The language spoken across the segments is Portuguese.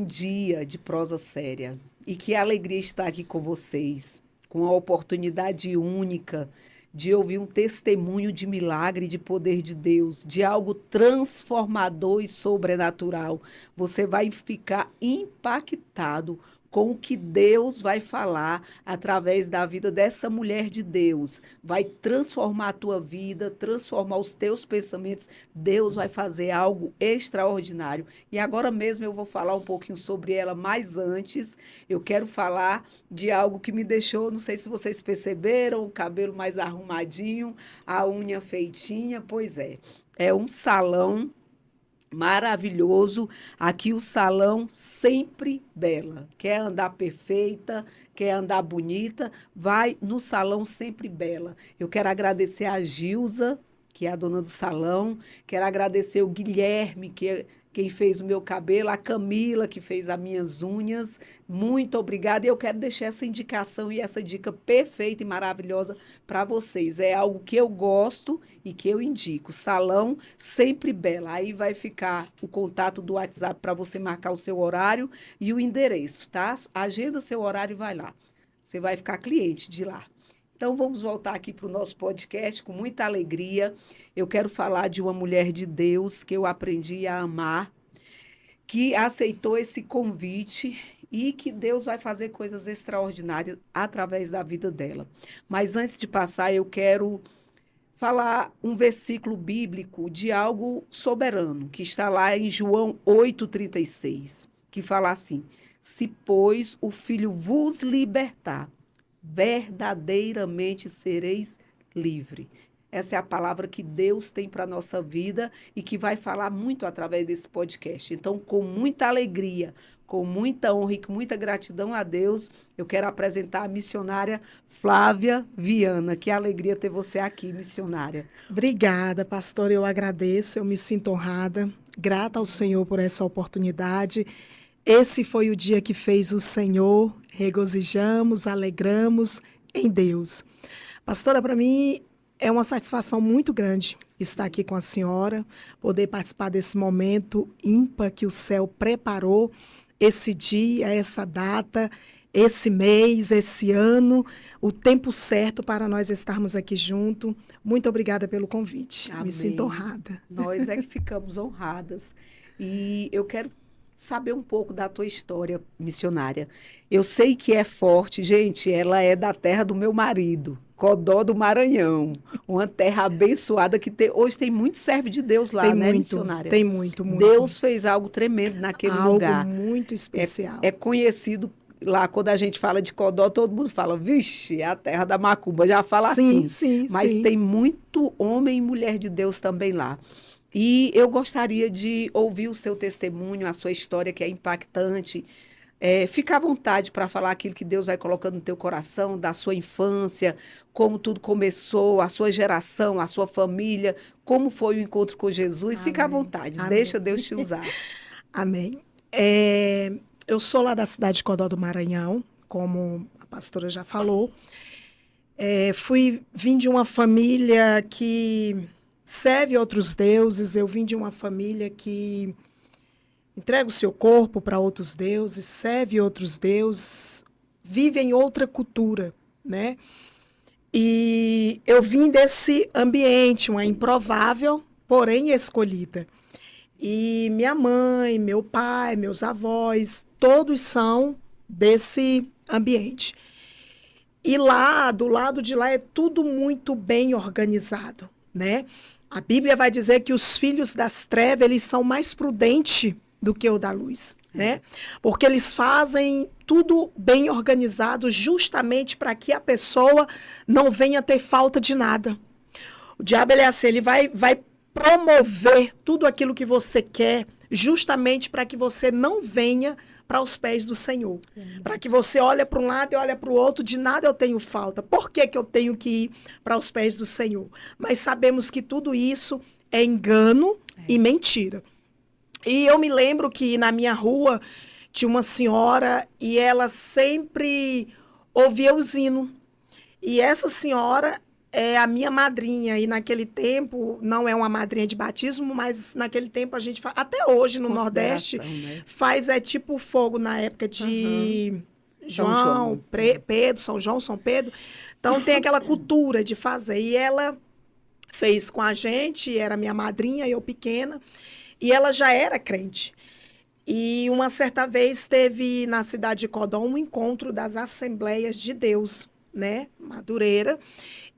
dia de prosa séria. E que alegria estar aqui com vocês, com a oportunidade única de ouvir um testemunho de milagre, de poder de Deus, de algo transformador e sobrenatural. Você vai ficar impactado com o que Deus vai falar através da vida dessa mulher de Deus. Vai transformar a tua vida, transformar os teus pensamentos. Deus vai fazer algo extraordinário. E agora mesmo eu vou falar um pouquinho sobre ela, mas antes eu quero falar de algo que me deixou, não sei se vocês perceberam, o cabelo mais arrumadinho, a unha feitinha, pois é um salão maravilhoso. Aqui o salão Sempre Bela. Quer andar perfeita, quer andar bonita, vai no salão Sempre Bela. Eu quero agradecer a Gilza, que é a dona do salão, quero agradecer o Guilherme, que é quem fez o meu cabelo, a Camila, que fez as minhas unhas. Muito obrigada. E eu quero deixar essa indicação e essa dica perfeita e maravilhosa para vocês. É algo que eu gosto e que eu indico. Salão Sempre Bela. Aí vai ficar o contato do WhatsApp para você marcar o seu horário e o endereço, tá? Agenda seu horário e vai lá. Você vai ficar cliente de lá. Então, vamos voltar aqui para o nosso podcast com muita alegria. Eu quero falar de uma mulher de Deus que eu aprendi a amar, que aceitou esse convite e que Deus vai fazer coisas extraordinárias através da vida dela. Mas antes de passar, eu quero falar um versículo bíblico de algo soberano, que está lá em João 8,36, que fala assim: se, pois, o Filho vos libertar, verdadeiramente sereis livre. Essa é a palavra que Deus tem para a nossa vida e que vai falar muito através desse podcast. Então, com muita alegria, com muita honra e com muita gratidão a Deus, eu quero apresentar a missionária Flávia Viana. Que alegria ter você aqui, missionária. Obrigada, pastora. Eu agradeço, eu me sinto honrada, grata ao Senhor por essa oportunidade. Esse foi o dia que fez o Senhor, regozijamos, alegramos em Deus. Pastora, para mim é uma satisfação muito grande estar aqui com a senhora, poder participar desse momento ímpar que o céu preparou, esse dia, essa data, esse mês, esse ano, o tempo certo para nós estarmos aqui juntos. Muito obrigada pelo convite. Amém. Me sinto honrada. Nós é que ficamos honradas. E eu quero saber um pouco da tua história missionária. Eu sei que é forte, gente, ela é da terra do meu marido, Codó do Maranhão, uma terra abençoada que hoje tem muito servo de Deus lá, né, missionária? Tem muito. Deus fez algo tremendo naquele lugar. Algo muito especial. É conhecido lá, quando a gente fala de Codó, todo mundo fala, vixe, é a terra da macumba, já fala assim. Sim. Mas tem muito homem e mulher de Deus também lá. E eu gostaria de ouvir o seu testemunho, a sua história, que é impactante. Fica à vontade para falar aquilo que Deus vai colocando no teu coração, da sua infância, como tudo começou, a sua geração, a sua família, como foi o encontro com Jesus. Amém. Fica à vontade, Amém. Deixa Deus te usar. Amém. Eu sou lá da cidade de Codó do Maranhão, como a pastora já falou. Vim de uma família que serve outros deuses, eu vim de uma família que entrega o seu corpo para outros deuses, serve outros deuses, vive em outra cultura, né? E eu vim desse ambiente, uma improvável, porém escolhida. E minha mãe, meu pai, meus avós, todos são desse ambiente. E lá, do lado de lá, é tudo muito bem organizado, né? A Bíblia vai dizer que os filhos das trevas, eles são mais prudentes do que o da luz, né? Porque eles fazem tudo bem organizado justamente para que a pessoa não venha ter falta de nada. O diabo, ele é assim, ele vai promover tudo aquilo que você quer justamente para que você não venha para os pés do Senhor. Para que você olhe para um lado e olhe para o outro, de nada eu tenho falta. Por que eu tenho que ir para os pés do Senhor? Mas sabemos que tudo isso é engano e mentira. E eu me lembro que na minha rua tinha uma senhora e ela sempre ouvia os hinos. E essa senhora, é a minha madrinha. E naquele tempo, não é uma madrinha de batismo, mas naquele tempo a gente faz. Até hoje no Nordeste, Né? faz tipo fogo na época de João, Pedro, São João, São Pedro. Então tem aquela cultura de fazer. E ela fez com a gente, era minha madrinha, eu pequena, e ela já era crente. E uma certa vez teve na cidade de Codó um encontro das Assembleias de Deus, né, Madureira,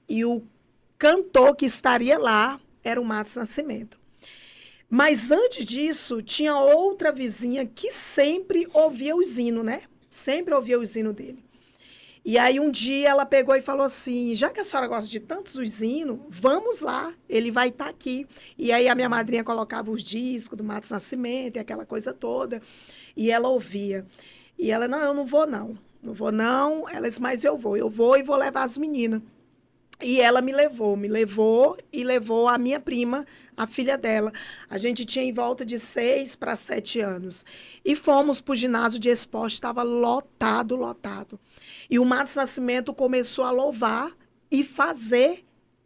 e o cantor que estaria lá era o Matos Nascimento. Mas antes disso, tinha outra vizinha que sempre ouvia o hino, né? Sempre ouvia o hino dele. E aí um dia ela pegou e falou assim, já que a senhora gosta de tantos os hinos, vamos lá, ele vai estar aqui. E aí a minha madrinha colocava os discos do Matos Nascimento e aquela coisa toda, e ela ouvia. E ela, não, eu não vou não, não vou não. Ela disse, mas eu vou e vou levar as meninas. E ela me levou e levou a minha prima, a filha dela. A gente tinha em volta de 6 para 7 anos. E fomos para o ginásio de esporte, estava lotado, lotado. E o Matos Nascimento começou a louvar e fazer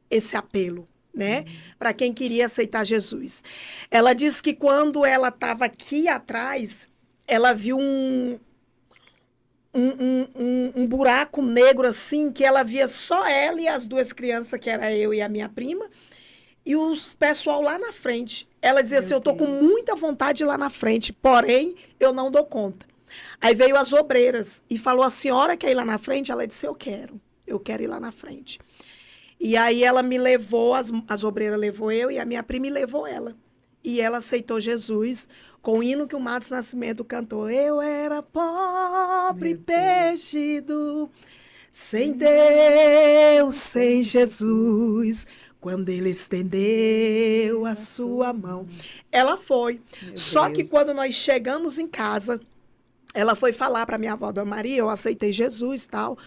esse apelo, né? Para quem queria aceitar Jesus. Ela disse que quando ela estava aqui atrás, ela viu um buraco negro assim, que ela via só ela e as duas crianças, que era eu e a minha prima, e os pessoal lá na frente. Ela dizia assim, eu tô com muita vontade de ir lá na frente, porém, eu não dou conta. Aí veio as obreiras e falou, a senhora quer ir lá na frente? Ela disse, eu quero ir lá na frente. E aí ela me levou, as obreiras levou eu e a minha prima levou ela. E ela aceitou Jesus com o hino que o Matos Nascimento cantou. Eu era pobre, perdido, sem Deus, sem Jesus, quando ele estendeu a sua mão. Ela foi. Só que quando nós chegamos em casa, ela foi falar para minha avó, Dona Maria, eu aceitei Jesus e tal.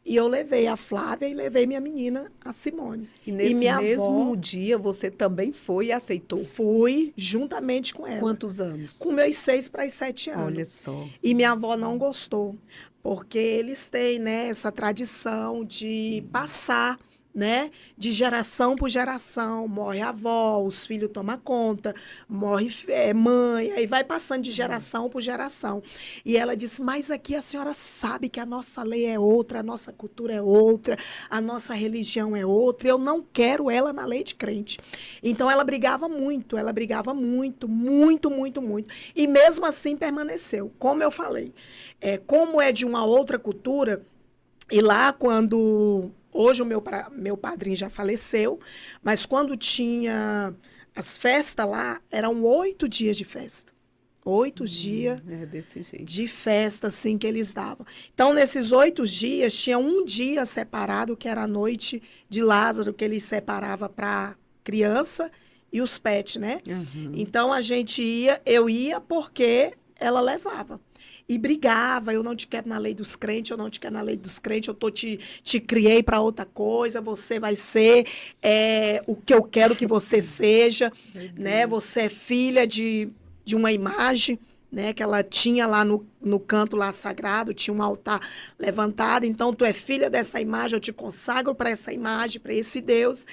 E eu levei a Flávia e levei minha menina, a Simone. E nesse minha mesmo avó, dia você também foi e aceitou? Fui, juntamente com ela. Quantos anos? Com meus 6 para 7 anos. Olha só. E minha avó não gostou, porque eles têm, né, essa tradição de passar, né, de geração por geração. Morre a avó, os filhos tomam conta, morre mãe, aí vai passando de geração por geração. E ela disse, mas aqui a senhora sabe que a nossa lei é outra, a nossa cultura é outra, a nossa religião é outra, eu não quero ela na lei de crente. Então ela brigava muito, muito, muito, muito. E mesmo assim permaneceu. Como eu falei, como é de uma outra cultura, e lá quando... Hoje o meu padrinho já faleceu, mas quando tinha as festas lá, eram 8 dias de festa. 8 dias desse jeito. De festa, assim, que eles davam. Então, nesses 8 dias, tinha um dia separado, que era a noite de Lázaro, que ele separava para criança e os pets, né? Então, a gente eu ia porque ela levava. E brigava, eu não te quero na lei dos crentes, eu não te quero na lei dos crentes, eu te criei para outra coisa, você vai ser o que eu quero que você seja, né? Você é filha de uma imagem, né? Que ela tinha lá no canto lá sagrado, tinha um altar levantado, então tu é filha dessa imagem, eu te consagro para essa imagem, para esse Deus.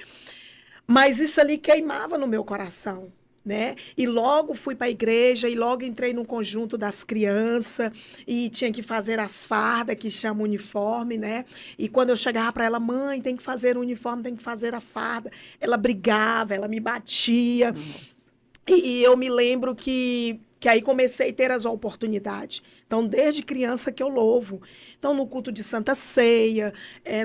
Mas isso ali queimava no meu coração, né? E logo fui para a igreja e logo entrei no conjunto das crianças e tinha que fazer as fardas, que chama uniforme, né? E quando eu chegava para ela, mãe, tem que fazer o uniforme, tem que fazer a farda, ela brigava, ela me batia. E eu me lembro que aí comecei a ter as oportunidades. Então, desde criança que eu louvo. Então, no culto de Santa Ceia,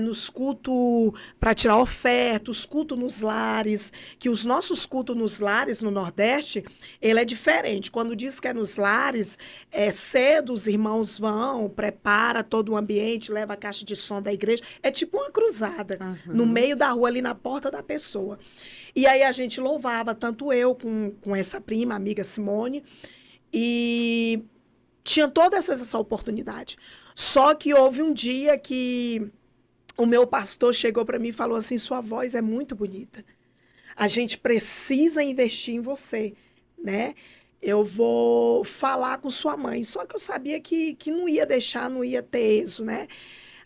nos cultos para tirar oferta, os cultos nos lares, que os nossos cultos nos lares no Nordeste, ele é diferente. Quando diz que é nos lares, cedo os irmãos vão, prepara todo o ambiente, leva a caixa de som da igreja. É tipo uma cruzada, no meio da rua, ali na porta da pessoa. E aí a gente louvava, tanto eu com essa prima, amiga Simone, e tinha toda essa oportunidade. Só que houve um dia que o meu pastor chegou para mim e falou assim, sua voz é muito bonita. A gente precisa investir em você, né? Eu vou falar com sua mãe. Só que eu sabia que não ia deixar, não ia ter êxito, né?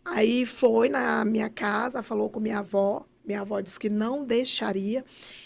Aí foi na minha casa, falou com minha avó, Minha avó disse que não deixaria.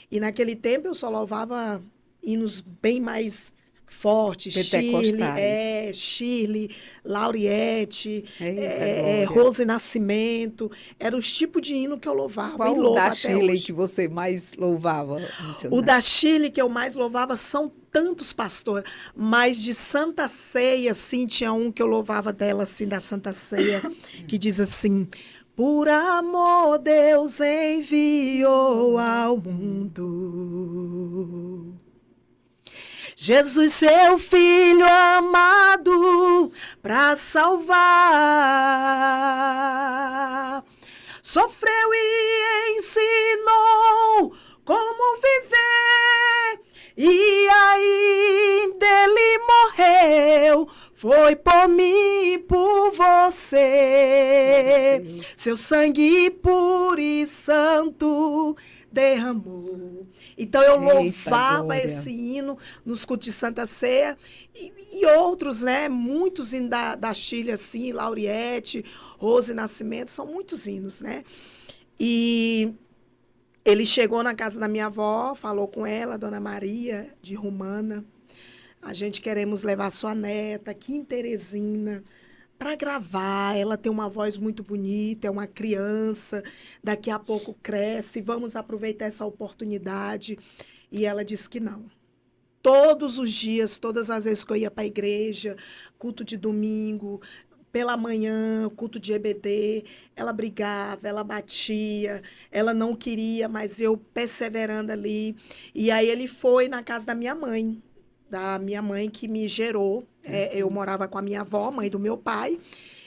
E naquele tempo eu só louvava hinos bem mais fortes. Pentecostais. Shirley, Lauriette, Eita, glória. Rose Nascimento. Eram os tipos de hino que eu louvava e Qual o louvo da até Shirley que hoje. você mais louvava, O missionário? da Shirley que eu mais louvava são tantos, pastor, mas de Santa Ceia, assim, tinha um que eu louvava dela, assim, da Santa Ceia, que diz assim: por amor Deus enviou ao mundo Jesus, seu filho amado, para salvar. Sofreu e ensinou como viver, e ainda ele morreu. Foi por mim e por você. Seu sangue puro e santo derramou. Então eu Eita, louvava glória. esse hino nos cultos de Santa Ceia e outros, né? Muitos hinos da Chile, assim, Lauriette, Rose Nascimento, são muitos hinos, né? E ele chegou na casa da minha avó, falou com ela, Dona Maria, de Romana. A gente queremos levar sua neta aqui em Teresina para gravar. Ela tem uma voz muito bonita, é uma criança, daqui a pouco cresce, vamos aproveitar essa oportunidade. E ela disse que não. Todos os dias, todas as vezes que eu ia para a igreja, culto de domingo, pela manhã, culto de EBD, ela brigava, ela batia, ela não queria, mas eu perseverando ali. E aí ele foi na casa da minha mãe que me gerou. Eu morava com a minha avó, mãe do meu pai,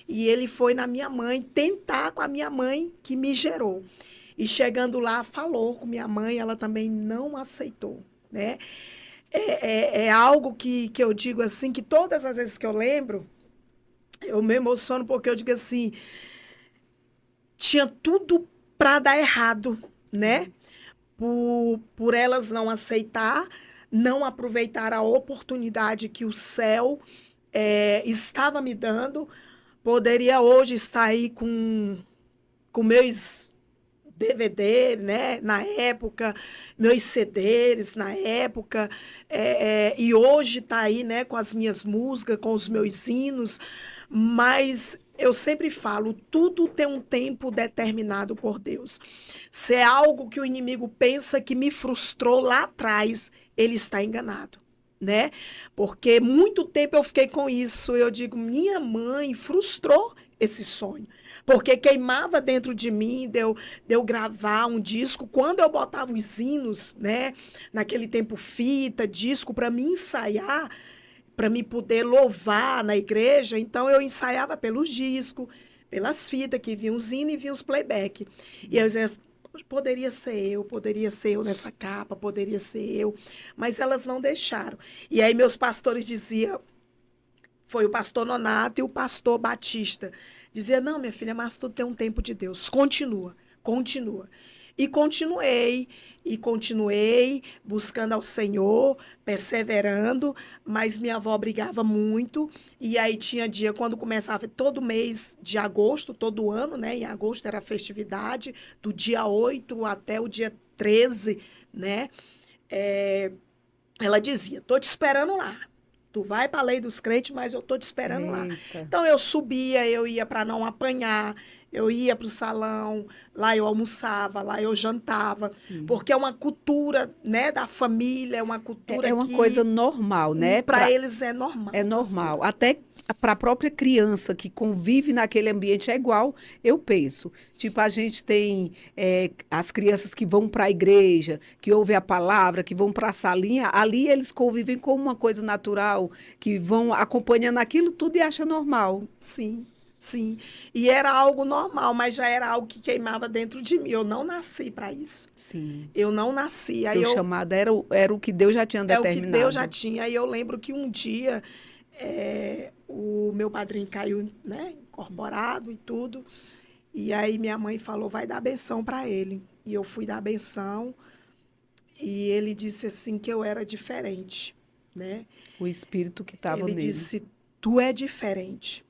e ele foi na minha mãe tentar com a minha mãe que me gerou. E chegando lá, falou com minha mãe, ela também não aceitou, né? É algo que eu digo assim, que todas as vezes que eu lembro, eu me emociono porque eu digo assim, tinha tudo para dar errado, né? Por elas não aceitar, não aproveitar a oportunidade que o céu estava me dando, poderia hoje estar aí com meus DVD, né? Na época, meus CDs na época, e hoje está aí, né? Com as minhas músicas, com os meus hinos, mas eu sempre falo, tudo tem um tempo determinado por Deus. Se é algo que o inimigo pensa que me frustrou lá atrás, ele está enganado, né? Porque muito tempo eu fiquei com isso. Eu digo, minha mãe frustrou esse sonho. Porque queimava dentro de mim, de eu gravar um disco. Quando eu botava os hinos, né? Naquele tempo, fita, disco, para me ensaiar, para me poder louvar na igreja, então eu ensaiava pelos discos, pelas fitas que vinham os hinos e vinham os playback. E eu dizia, poderia ser eu nessa capa, poderia ser eu, mas elas não deixaram. E aí meus pastores diziam, foi o pastor Nonato e o pastor Batista, dizia, não, minha filha, mas tudo tem um tempo de Deus, continua, continua. E continuei buscando ao Senhor, perseverando, mas minha avó brigava muito, e aí tinha dia, quando começava todo mês de agosto, todo ano, né, em agosto era a festividade, do dia 8 até o dia 13, né, ela dizia, tô te esperando lá. Tu vai para a lei dos crentes, mas eu tô te esperando lá. Eita. Então eu subia, eu ia para não apanhar, eu ia para o salão, lá eu almoçava, lá eu jantava, Sim. porque é uma cultura, né, da família, é uma cultura É uma coisa que normal, né? para eles é É normal, normal. pastora. Até para a própria criança que convive naquele ambiente é igual, eu penso. Tipo, a gente tem as crianças que vão para a igreja, que ouvem a palavra, que vão para a salinha, ali eles convivem como uma coisa natural, que vão acompanhando aquilo tudo e acham normal. Sim, sim. E era algo normal, mas já era algo que queimava dentro de mim. Eu não nasci para isso. Sim. Eu não nasci. Aí Seu eu chamado era o que Deus já tinha é o que Deus já determinado. tinha. Aí eu lembro que um dia o meu padrinho caiu, né, incorporado e tudo. E aí minha mãe falou, vai dar benção para ele. E eu fui dar benção e ele disse assim que eu era diferente, né? O espírito que estava Ele nele. disse, tu é diferente.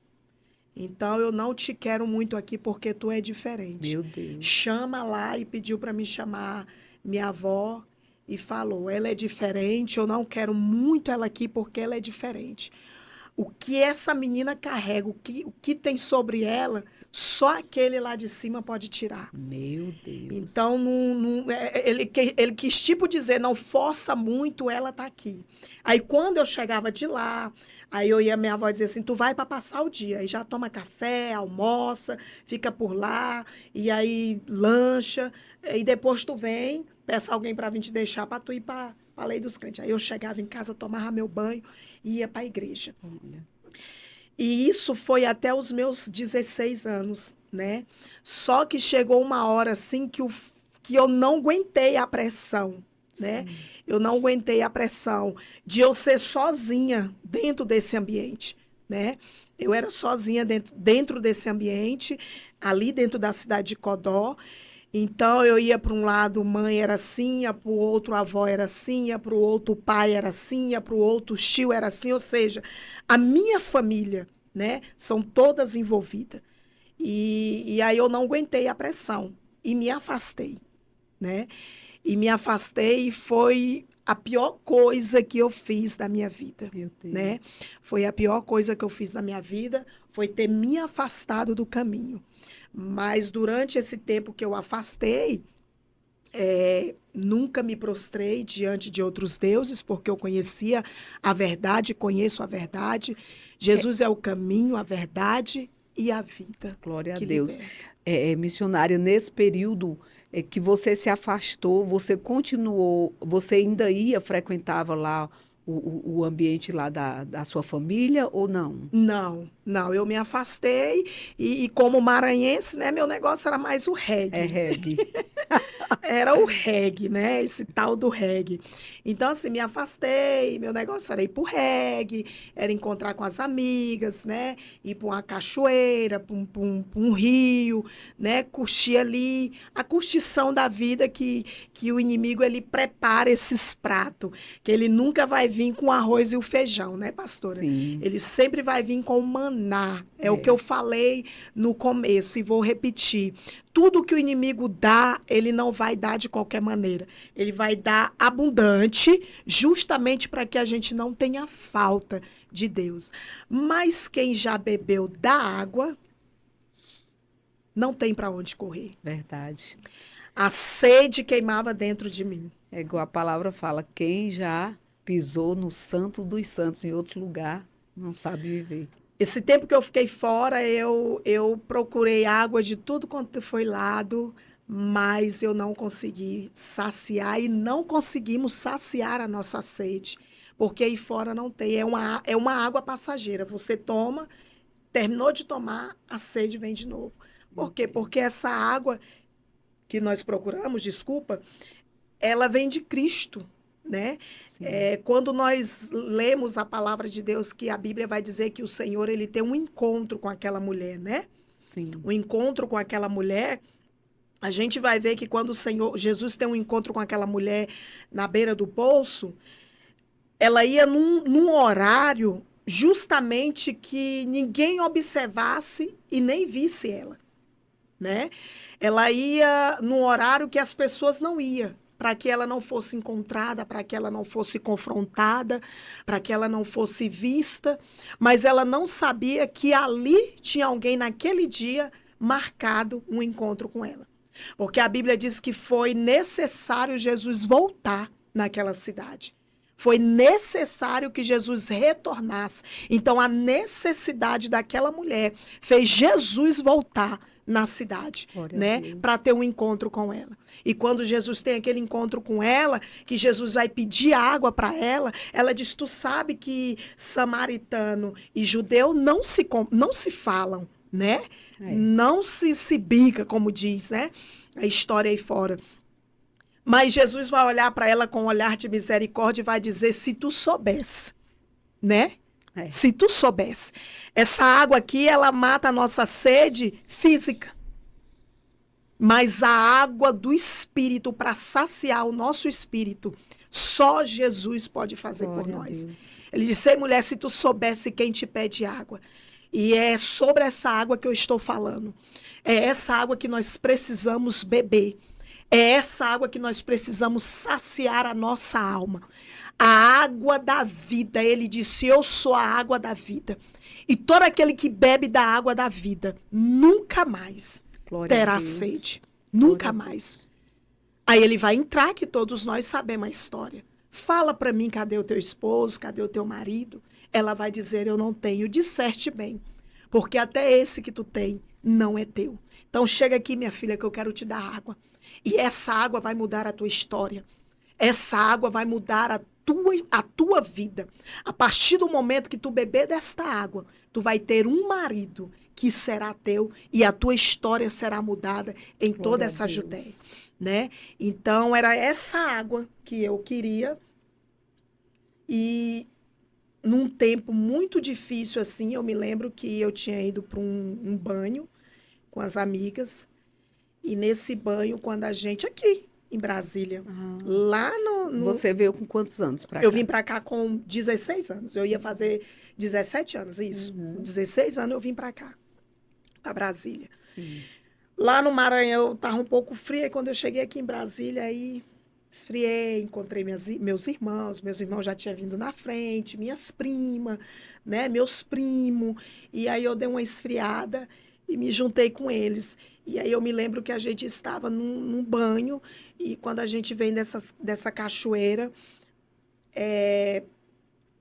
Então, eu não te quero muito aqui porque tu é diferente. Meu Deus. Chama lá e pediu para me chamar minha avó e falou, ela é diferente, eu não quero muito ela aqui porque ela é diferente. O que essa menina carrega, o que tem sobre ela, só aquele lá de cima pode tirar. Meu Deus. Então, ele quis tipo dizer, não força muito, ela tá aqui. Aí, quando eu chegava de lá, aí eu ia, minha avó dizia assim, tu vai para passar o dia. Aí já toma café, almoça, fica por lá, e aí lancha, e depois tu vem, peça alguém para vir te deixar para tu ir para a Lei dos Crentes. Aí eu chegava em casa, tomava meu banho e ia para a igreja. Olha. E isso foi até os meus 16 anos, né? Só que chegou uma hora assim que eu não aguentei a pressão, né? Sim. Eu não aguentei a pressão de eu ser sozinha dentro desse ambiente, né? Eu era sozinha dentro desse ambiente, ali dentro da cidade de Codó. Então, eu ia para um lado, mãe era assim, ia para o outro, avó era assim, ia para o outro, pai era assim, ia para o outro, tio era assim. Ou seja, a minha família, né, são todas envolvidas. E aí eu não aguentei a pressão e me afastei, né? E me afastei e foi a pior coisa que eu fiz da minha vida, Meu Deus. né? Foi a pior coisa que eu fiz da minha vida, foi ter me afastado do caminho. Mas durante esse tempo que eu afastei, nunca me prostrei diante de outros deuses, porque eu conhecia a verdade, conheço a verdade. Jesus é o caminho, a verdade e a vida. Glória a que Deus. liberta. Missionária, nesse período que você se afastou, você continuou, você ainda frequentava lá o ambiente lá da sua família ou não? Não, eu me afastei e como maranhense, né, meu negócio era mais o É reggae. reggae. Era o reggae, né? Esse tal do reggae. Então, assim, me afastei, meu negócio era ir pro reggae, era encontrar com as amigas, né? Ir para uma cachoeira, para um rio, né? Curtir ali, a curtição da vida que o inimigo, ele prepara esses pratos, que ele nunca vai vir com o arroz e o feijão, né, pastora? Sim. Ele sempre vai vir com o maná. É o que eu falei no começo e vou repetir. Tudo que o inimigo dá, ele não vai dar de qualquer maneira. Ele vai dar abundante, justamente para que a gente não tenha falta de Deus. Mas quem já bebeu da água, não tem para onde correr. Verdade. A sede queimava dentro de mim. É igual a palavra fala, quem já pisou no santo dos santos em outro lugar, não sabe viver. Esse tempo que eu fiquei fora, eu procurei água de tudo quanto foi lado, mas eu não consegui saciar e não conseguimos saciar a nossa sede, porque aí fora não tem. É uma água passageira. Você toma, terminou de tomar, a sede vem de novo. Por quê? Porque essa água que nós procuramos, desculpa, ela vem de Cristo. Né? Quando nós lemos a palavra de Deus, que a Bíblia vai dizer que o Senhor, ele tem um encontro com aquela mulher, né? Sim. Um encontro com aquela mulher, a gente vai ver que quando o Senhor, Jesus tem um encontro com aquela mulher na beira do poço, ela ia num horário justamente que ninguém observasse e nem visse ela, né? Ela ia num horário que as pessoas não iam, para que ela não fosse encontrada, para que ela não fosse confrontada, para que ela não fosse vista, mas ela não sabia que ali tinha alguém naquele dia marcado um encontro com ela. Porque a Bíblia diz que foi necessário Jesus voltar naquela cidade. Foi necessário que Jesus retornasse. Então, a necessidade daquela mulher fez Jesus voltar na cidade, né, para ter um encontro com ela. E quando Jesus tem aquele encontro com ela, que Jesus vai pedir água para ela diz, tu sabe que samaritano e judeu não se falam, né? Não se bica, como diz, né? A história aí fora. Mas Jesus vai olhar para ela com um olhar de misericórdia e vai dizer, se tu soubesse, né? Se tu soubesse. Essa água aqui, ela mata a nossa sede física. Mas a água do Espírito, para saciar o nosso espírito, só Jesus pode fazer por nós. Ele disse, mulher, se tu soubesse quem te pede água. E é sobre essa água que eu estou falando. É essa água que nós precisamos beber. É essa água que nós precisamos saciar a nossa alma. A água da vida. Ele disse, eu sou a água da vida. E todo aquele que bebe da água da vida nunca mais terá sede. Nunca mais. Aí ele vai entrar, que todos nós sabemos a história. Fala para mim, cadê o teu esposo? Cadê o teu marido? Ela vai dizer, eu não tenho. Disserte bem. Porque até esse que tu tem não é teu. Então chega aqui, minha filha, que eu quero te dar água. E essa água vai mudar a tua história. Essa água vai mudar a tua vida. A partir do momento que tu beber desta água, tu vai ter um marido que será teu e a tua história será mudada em toda essa Judéia, né? Então era essa água que eu queria. E num tempo muito difícil assim, eu me lembro que eu tinha ido para um banho com as amigas. E nesse banho, quando a gente aqui em Brasília, lá no... Você veio com quantos anos para cá? Eu vim para cá com 16 anos. Eu ia fazer 17 anos, isso. Com 16 anos eu vim para cá, para Brasília. Sim. Lá no Maranhão eu estava um pouco fria, e quando eu cheguei aqui em Brasília, aí esfriei, encontrei meus irmãos já tinham vindo na frente, minhas primas, né, meus primos, e aí eu dei uma esfriada e me juntei com eles. E aí eu me lembro que a gente estava num banho, e quando a gente vem dessa cachoeira,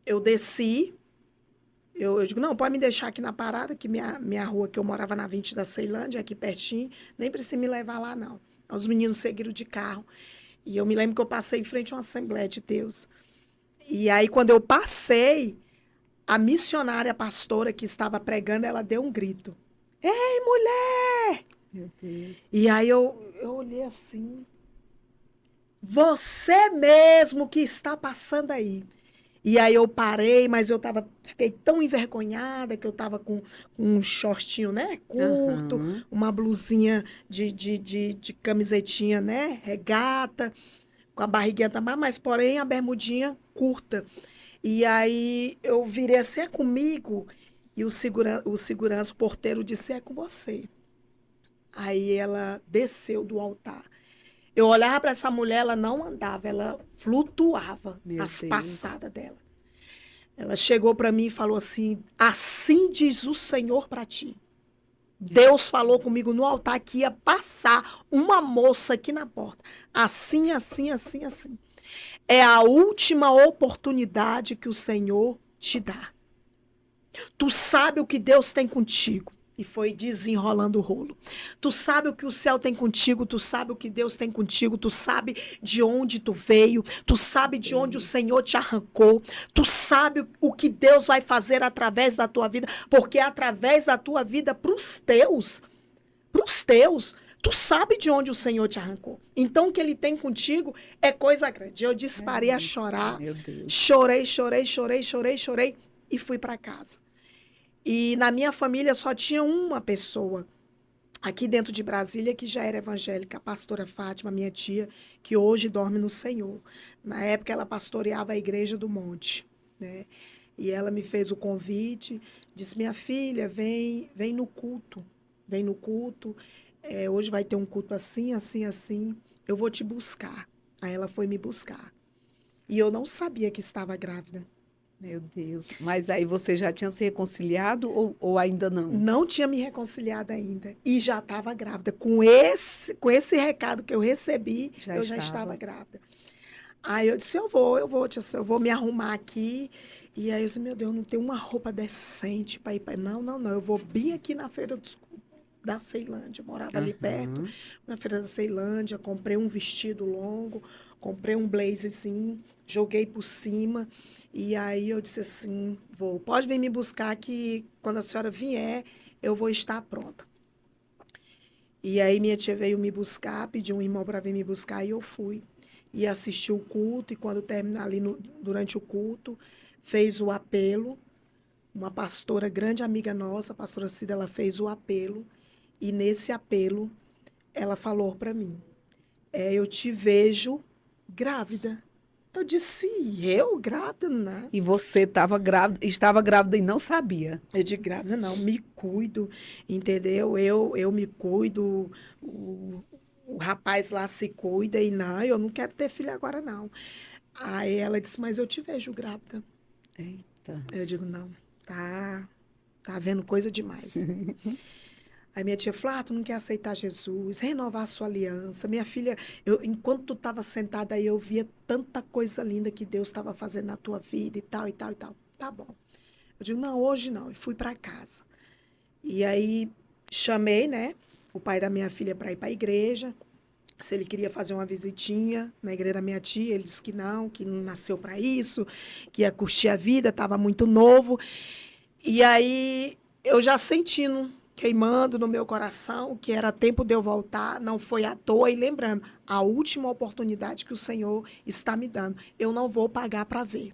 eu desci, eu digo, não, pode me deixar aqui na parada, que minha rua, que eu morava na 20 da Ceilândia, aqui pertinho, nem precisa me levar lá, não. Os meninos seguiram de carro. E eu me lembro que eu passei em frente a uma Assembleia de Deus. E aí, quando eu passei, a missionária, a pastora que estava pregando, ela deu um grito. Ei, mulher! Meu Deus. E aí eu olhei assim. Você mesmo que está passando aí. E aí eu parei, mas fiquei tão envergonhada que eu estava com um shortinho, né, curto, uma blusinha de camisetinha, né, regata, com a barriguinha também, mas porém a bermudinha curta. E aí eu virei assim, é comigo? E o segurança, o porteiro disse, é com você. Aí ela desceu do altar. Eu olhava para essa mulher, ela não andava, ela flutuava as passadas dela. Ela chegou para mim e falou assim, assim diz o Senhor para ti. Deus falou comigo no altar que ia passar uma moça aqui na porta. Assim, assim, assim, assim. É a última oportunidade que o Senhor te dá. Tu sabe o que Deus tem contigo. E foi desenrolando o rolo. Tu sabe o que o céu tem contigo, tu sabe o que Deus tem contigo, tu sabe de onde tu veio, tu sabe de onde o Senhor te arrancou, tu sabe o que Deus vai fazer através da tua vida, porque é através da tua vida pros teus, tu sabe de onde o Senhor te arrancou. Então, o que Ele tem contigo é coisa grande. Eu disparei a chorar, chorei e fui para casa. E na minha família só tinha uma pessoa aqui dentro de Brasília que já era evangélica, a pastora Fátima, minha tia, que hoje dorme no Senhor. Na época ela pastoreava a Igreja do Monte, né? E ela me fez o convite, disse, minha filha, vem no culto, hoje vai ter um culto assim, assim, assim, eu vou te buscar. Aí ela foi me buscar. E eu não sabia que estava grávida. Meu Deus. Mas aí você já tinha se reconciliado ou ainda não? Não tinha me reconciliado ainda. E já estava grávida. Com esse recado que eu recebi, eu já estava grávida. Aí eu disse, eu vou me arrumar aqui. E aí eu disse, meu Deus, eu não tenho uma roupa decente para ir para... Não. Eu vou bem aqui na feira da Ceilândia. Eu morava ali perto, na feira da Ceilândia. Comprei um vestido longo, comprei um blazerzinho, joguei por cima. E aí eu disse assim, pode vir me buscar que quando a senhora vier, eu vou estar pronta. E aí minha tia veio me buscar, pediu um irmão para vir me buscar e eu fui. E assisti o culto, e quando terminar ali durante o culto, fez o apelo. Uma pastora, grande amiga nossa, a pastora Cida, ela fez o apelo. E nesse apelo, ela falou para mim, eu te vejo grávida. Eu disse, eu grávida? Não. E você estava grávida e não sabia. Eu de grávida, não, me cuido, entendeu? Eu me cuido, o rapaz lá se cuida e não, eu não quero ter filho agora, não. Aí ela disse, mas eu te vejo grávida. Eita. Eu digo, não, tá vendo coisa demais. Aí minha tia falou, tu não quer aceitar Jesus, renovar a sua aliança. Minha filha, enquanto tu estava sentada aí, eu via tanta coisa linda que Deus estava fazendo na tua vida e tal, e tal, e tal. Tá bom. Eu digo, não, hoje não. E fui para casa. E aí chamei, né, o pai da minha filha para ir para a igreja, se ele queria fazer uma visitinha na igreja da minha tia. Ele disse que não nasceu para isso, que ia curtir a vida, estava muito novo. E aí eu já sentindo, queimando no meu coração, que era tempo de eu voltar, não foi à toa. E lembrando, a última oportunidade que o Senhor está me dando, eu não vou pagar para ver.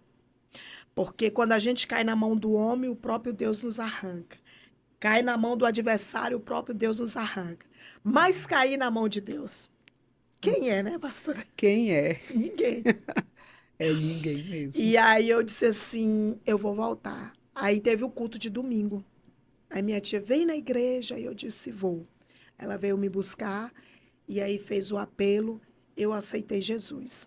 Porque quando a gente cai na mão do homem, o próprio Deus nos arranca. Cai na mão do adversário, o próprio Deus nos arranca. Mas cair na mão de Deus, quem é, né, pastora? Quem é? Ninguém. É ninguém mesmo. E aí eu disse assim, eu vou voltar. Aí teve o culto de domingo. Aí minha tia veio na igreja e eu disse, vou. Ela veio me buscar e aí fez o apelo, eu aceitei Jesus.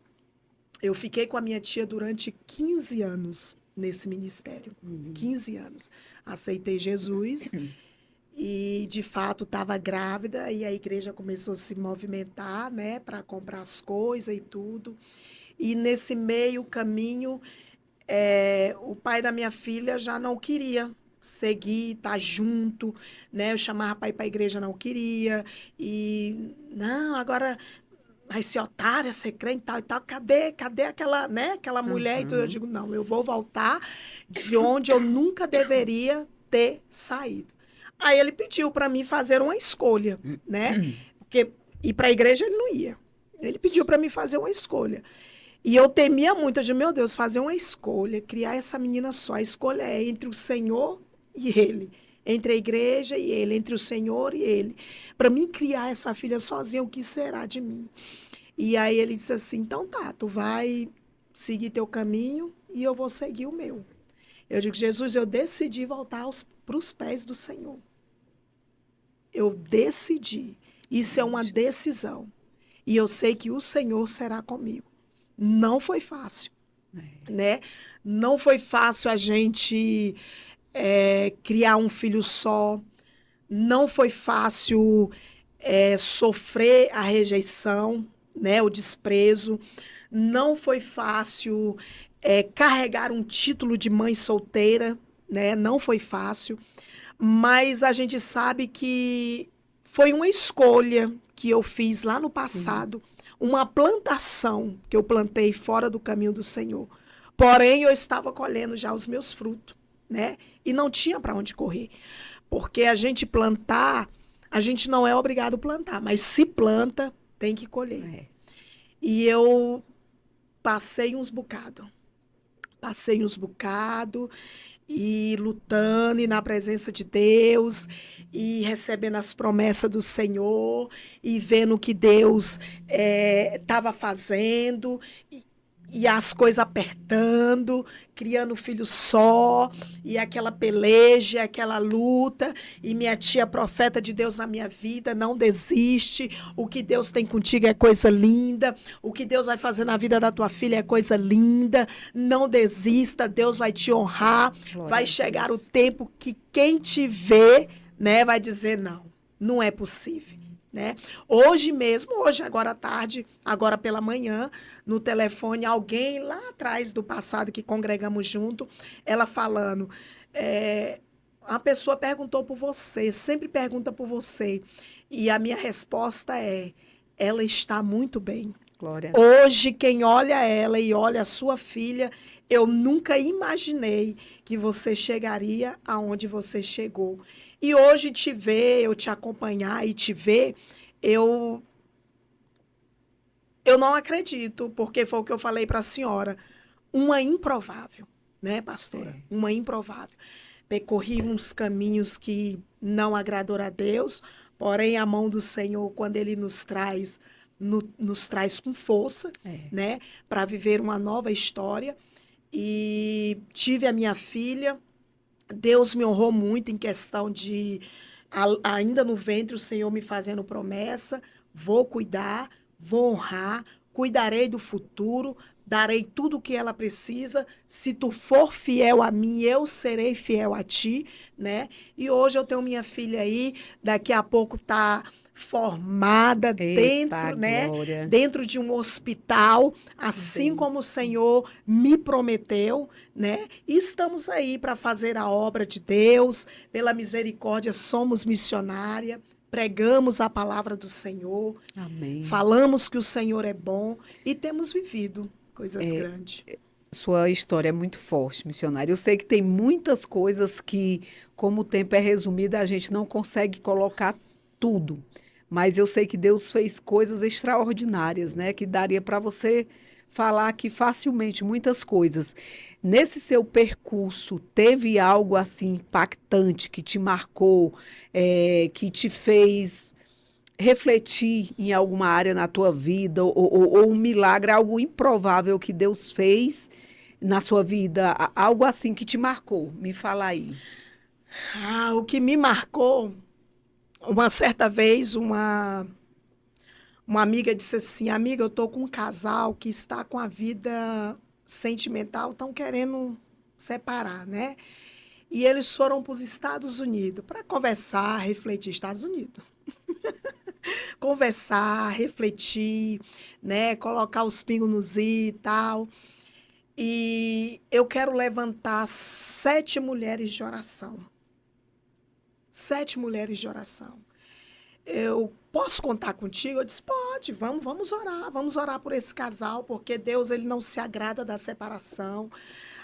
Eu fiquei com a minha tia durante 15 anos nesse ministério. 15 anos. Aceitei Jesus e, de fato, estava grávida e a igreja começou a se movimentar, né, para comprar as coisas e tudo. E nesse meio caminho, o pai da minha filha já não queria seguir, estar junto, né? Eu chamava para ir para a igreja, não queria. E, não, agora vai ser otária, ser crente e tal e tal. Cadê aquela, né? Aquela mulher? Então eu digo, não, eu vou voltar de onde eu nunca deveria ter saído. Aí ele pediu para mim fazer uma escolha, né? Porque ir para a igreja ele não ia. Ele pediu para mim fazer uma escolha. E eu temia muito, eu disse, meu Deus, fazer uma escolha, criar essa menina só. A escolha é entre o Senhor e ele. Entre a igreja e ele, entre o Senhor e ele. Para mim criar essa filha sozinha, o que será de mim? E aí ele disse assim, então tá, tu vai seguir teu caminho e eu vou seguir o meu. Eu digo, Jesus, eu decidi voltar para os pés do Senhor. Eu decidi. Isso é uma decisão. E eu sei que o Senhor será comigo. Não foi fácil, né? Não foi fácil a gente criar um filho só. Não foi fácil sofrer a rejeição, né? O desprezo. Não foi fácil carregar um título de mãe solteira, né? Não foi fácil. Mas a gente sabe que foi uma escolha que eu fiz lá no passado. Sim. Uma plantação que eu plantei fora do caminho do Senhor. Porém, eu estava colhendo já os meus frutos, né? E não tinha para onde correr. Porque a gente plantar, a gente não é obrigado a plantar, mas se planta, tem que colher. E eu passei uns bocados. E lutando, e na presença de Deus, e recebendo as promessas do Senhor, e vendo o que Deus estava fazendo, e as coisas apertando, criando filho só, e aquela peleja, aquela luta, e minha tia profeta de Deus na minha vida, não desiste, o que Deus tem contigo é coisa linda, o que Deus vai fazer na vida da tua filha é coisa linda, não desista, Deus vai te honrar, glória vai chegar o tempo que quem te vê, né, vai dizer não é possível. Né? Hoje mesmo, agora à tarde, agora pela manhã, no telefone, alguém lá atrás do passado que congregamos junto, ela falando, a pessoa perguntou por você, sempre pergunta por você, e a minha resposta ela está muito bem. Glória. Hoje, quem olha ela e olha a sua filha, eu nunca imaginei que você chegaria aonde você chegou. E hoje te ver, eu te acompanhar e te ver, eu não acredito, porque foi o que eu falei para a senhora. Uma improvável, né, pastora? Uma improvável. Percorri uns caminhos que não agradaram a Deus, porém a mão do Senhor, quando Ele nos traz nos traz com força, né, para viver uma nova história. E tive a minha filha. Deus me honrou muito em questão de, ainda no ventre, o Senhor me fazendo promessa: vou cuidar, vou honrar, cuidarei do futuro, darei tudo o que ela precisa. Se tu for fiel a mim, eu serei fiel a ti, né? E hoje eu tenho minha filha aí, daqui a pouco tá formada Eita, dentro, né, glória. dentro de um hospital, assim como o Senhor me prometeu, né? E estamos aí para fazer a obra de Deus. Pela misericórdia somos missionária, pregamos a palavra do Senhor. Amém. Falamos que o Senhor é bom e temos vivido coisas grandes. Sua história é muito forte, missionária. Eu sei que tem muitas coisas que, como o tempo é resumido, a gente não consegue colocar tudo. Mas eu sei que Deus fez coisas extraordinárias, né? Que daria para você falar aqui facilmente muitas coisas. Nesse seu percurso, teve algo assim impactante que te marcou, que te fez refletir em alguma área na tua vida, ou um milagre, algo improvável que Deus fez na sua vida, algo assim que te marcou? Me fala aí. O que me marcou, uma certa vez, uma amiga disse assim: amiga, eu tô com um casal que está com a vida sentimental, estão querendo separar, né? E eles foram para os Estados Unidos para conversar, refletir. Estados Unidos. Conversar, refletir, né? Colocar os pingos nos i e tal. E eu quero levantar 7 mulheres de oração. 7 mulheres de oração. Eu posso contar contigo? Eu disse: pode, vamos orar por esse casal, porque Deus, ele não se agrada da separação.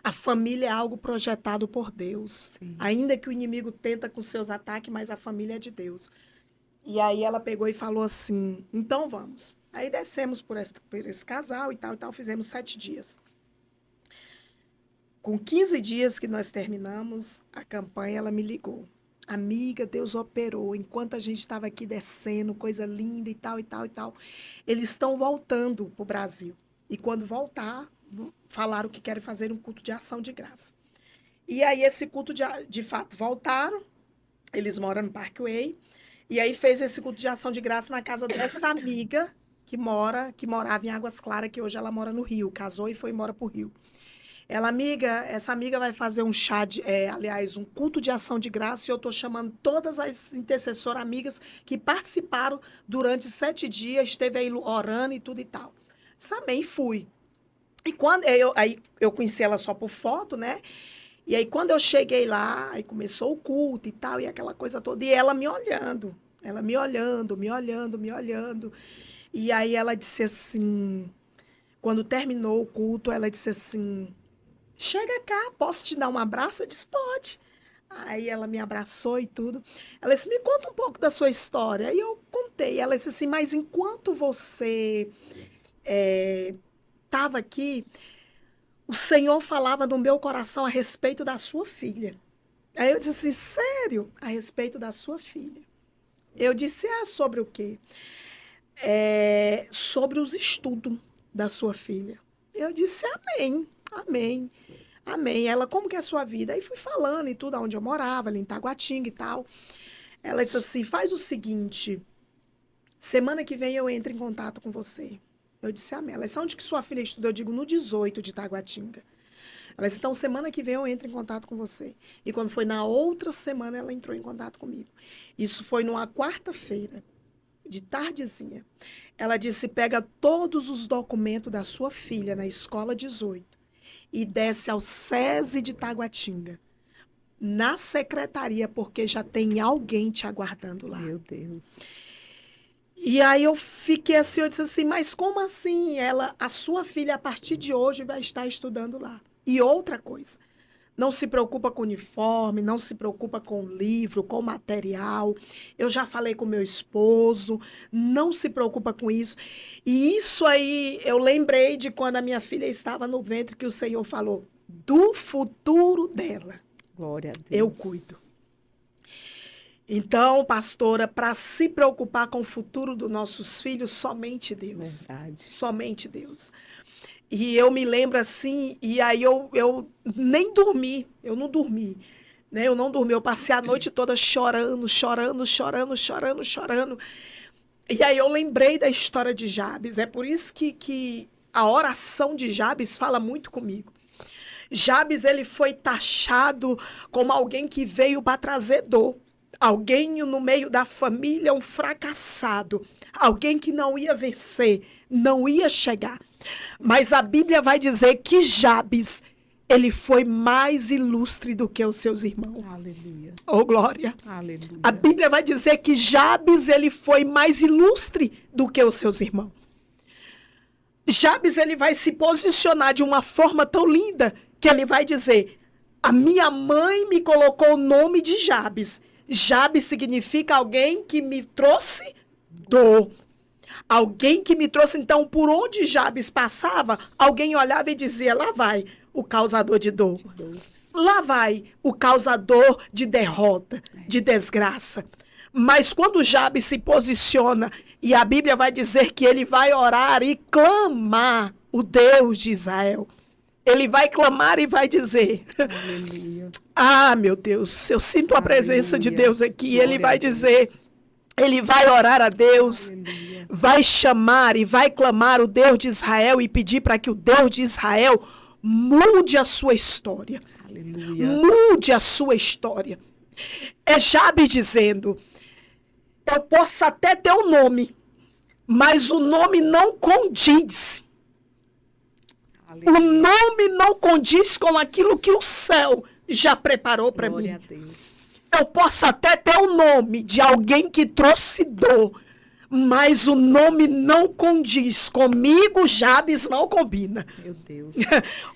A família é algo projetado por Deus. Sim. Ainda que o inimigo tenta com seus ataques, mas a família é de Deus. E aí ela pegou e falou assim: então vamos. Aí descemos por esse casal e tal, fizemos 7 dias. Com 15 dias que nós terminamos a campanha, ela me ligou: amiga, Deus operou, enquanto a gente estava aqui descendo, coisa linda e tal. Eles estão voltando para o Brasil. E quando voltar, falaram que querem fazer um culto de ação de graça. E aí esse culto, de fato, voltaram. Eles moram no Parkway. E aí fez esse culto de ação de graça na casa dessa amiga que morava em Águas Claras, que hoje ela mora no Rio. Casou e foi embora para o Rio. Essa amiga vai fazer um um culto de ação de graça, e eu estou chamando todas as intercessoras amigas que participaram durante 7 dias, esteve aí orando e tudo e tal. Também fui. E quando eu conheci ela só por foto, né? E aí quando eu cheguei lá, aí começou o culto e tal, e aquela coisa toda, e ela me olhando. E aí ela disse assim, quando terminou o culto, ela disse assim: chega cá, posso te dar um abraço? Eu disse: pode. Aí ela me abraçou e tudo. Ela disse: me conta um pouco da sua história. Aí eu contei. Ela disse assim: mas enquanto você estava aqui, o Senhor falava no meu coração a respeito da sua filha. Aí eu disse assim: sério? A respeito da sua filha. Eu disse: sobre o quê? Sobre os estudos da sua filha. Eu disse: amém, amém, amém. Ela: como que é a sua vida? Aí fui falando e tudo, onde eu morava, ali em Taguatinga e tal. Ela disse assim: faz o seguinte, semana que vem eu entro em contato com você. Eu disse: amém. Ela disse: onde que sua filha estuda? Eu digo: no 18 de Taguatinga. Ela disse: então semana que vem eu entro em contato com você. E quando foi na outra semana, ela entrou em contato comigo. Isso foi numa quarta-feira, de tardezinha. Ela disse: pega todos os documentos da sua filha na escola 18 e desce ao SESI de Taguatinga, na secretaria, porque já tem alguém te aguardando lá. Meu Deus. E aí eu fiquei assim, eu disse assim: mas como assim? A sua filha, a partir de hoje, vai estar estudando lá. E outra coisa, não se preocupa com uniforme, não se preocupa com livro, com material. Eu já falei com meu esposo, não se preocupa com isso. E isso aí, eu lembrei de quando a minha filha estava no ventre, que o Senhor falou do futuro dela. Glória a Deus. Eu cuido. Então, pastora, para se preocupar com o futuro dos nossos filhos, somente Deus. Verdade. Somente Deus. E eu me lembro assim, e aí eu nem dormi, eu não dormi. Né? Eu não dormi, eu passei a noite toda chorando. E aí eu lembrei da história de Jabes. É por isso que a oração de Jabes fala muito comigo. Jabes, ele foi taxado como alguém que veio para trazer dor. Alguém no meio da família, um fracassado. Alguém que não ia vencer, não ia chegar. Mas a Bíblia vai dizer que Jabes, ele foi mais ilustre do que os seus irmãos. Aleluia. Oh, glória. Aleluia. A Bíblia vai dizer que Jabes, ele foi mais ilustre do que os seus irmãos. Jabes, ele vai se posicionar de uma forma tão linda que ele vai dizer: a minha mãe me colocou o nome de Jabes. Jabes significa alguém que me trouxe dor. Alguém que me trouxe, então, por onde Jabes passava, alguém olhava e dizia: lá vai o causador de dor. Lá vai o causador de derrota, de desgraça. Mas quando Jabes se posiciona, e a Bíblia vai dizer que ele vai orar e clamar o Deus de Israel. Ele vai clamar e vai dizer: Aleluia. Ah, meu Deus, eu sinto a presença de Deus aqui. Ele vai dizer, ele vai orar a Deus, vai chamar e vai clamar o Deus de Israel e pedir para que o Deus de Israel mude a sua história. Aleluia. Mude a sua história. É Jabes dizendo: eu posso até ter um nome, mas o nome não condiz. Aleluia. O nome não condiz com aquilo que o céu já preparou para mim. Glória a Deus. Eu posso até ter o nome de alguém que trouxe dor, mas o nome não condiz. Comigo, Jabes, não combina. Meu Deus.